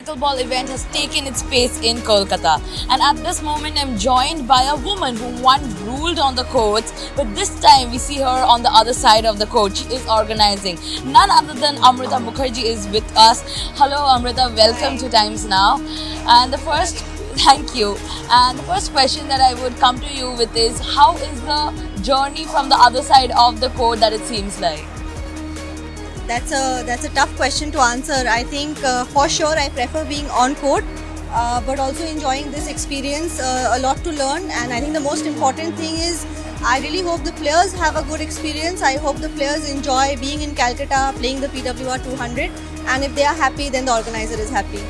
pickleball event has taken its pace in Kolkata. And at this moment, I'm joined by a woman who once ruled on the courts, but this time we see her on the other side of the court. She is organizing. None other than Amrita Mukherjee is with us. Hello, Amrita. Welcome to Times Now. And the first Thank you. And the first question that I would come to you with is, how is the journey from the other side of the court that it seems like? That's a tough question to answer. I think for sure I prefer being on court, but also enjoying this experience. A lot to learn, and I think the most important thing is I really hope the players have a good experience. I hope the players enjoy being in Calcutta, playing the PWR 200, and if they are happy, then the organizer is happy.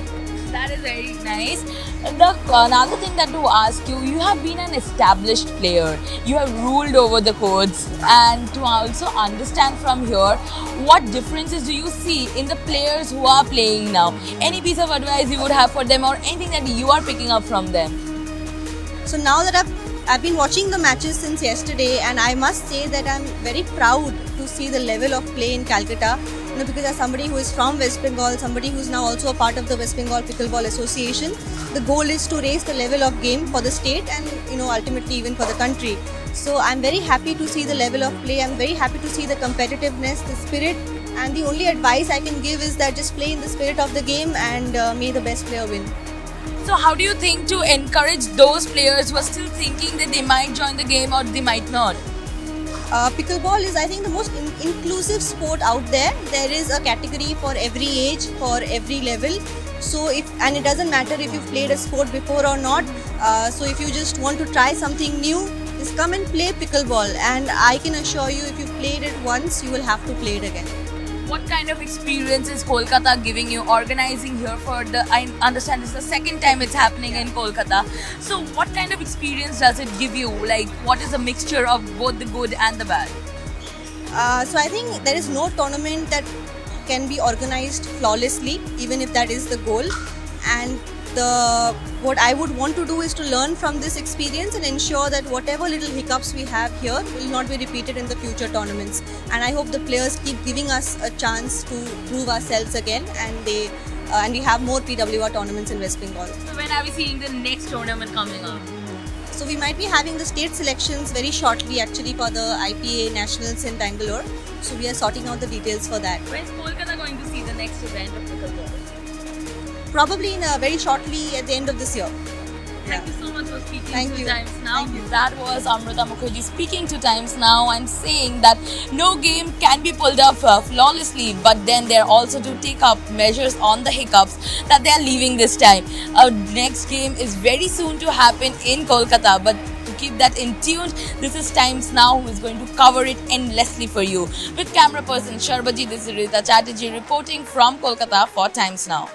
That is very nice. Another thing that to ask you, you have been an established player. You have ruled over the courts, and to also understand from here, what differences do you see in the players who are playing now? Any piece of advice you would have for them, or anything that you are picking up from them? So now that I've been watching the matches since yesterday, and I must say that I'm very proud to see the level of play in Calcutta. Because as somebody who is from West Bengal, somebody who's now also a part of the West Bengal Pickleball Association, the goal is to raise the level of game for the state and ultimately even for the country. So I'm very happy to see the level of play. I'm very happy to see the competitiveness, the spirit, and the only advice I can give is that just play in the spirit of the game and may the best player win. So how do you think to encourage those players who are still thinking that they might join the game or they might not? Pickleball is, I think, the most inclusive sport out there. There is a category for every age, for every level. So and it doesn't matter if you've played a sport before or not. So if you just want to try something new, just come and play pickleball. And I can assure you, if you've played it once, you will have to play it again. What kind of experience is Kolkata giving you organizing here for I understand this is the second time it's happening in Kolkata. So what kind of experience does it give you? Like, what is a mixture of both the good and the bad? So I think there is no tournament that can be organized flawlessly, even if that is the goal. And what I would want to do is to learn from this experience and ensure that whatever little hiccups we have here will not be repeated in the future tournaments. And I hope the players keep giving us a chance to prove ourselves again, and we have more PWR tournaments in West Bengal. So when are we seeing the next tournament coming up? So we might be having the state selections very shortly, actually, for the IPA Nationals in Bangalore. So we are sorting out the details for that. When's Kolkata going to see the next event of pickleball? Probably very shortly at the end of this year. Thank you so much for speaking Thank to you. Times Now. Thank you. That was Amrita Mukherjee speaking to Times Now and saying that no game can be pulled up flawlessly, but then they're also to take up measures on the hiccups that they're leaving this time. Our next game is very soon to happen in Kolkata, but to keep that in tune, this is Times Now who is going to cover it endlessly for you. With camera person Sharbaji, this is Rita Chatterjee reporting from Kolkata for Times Now.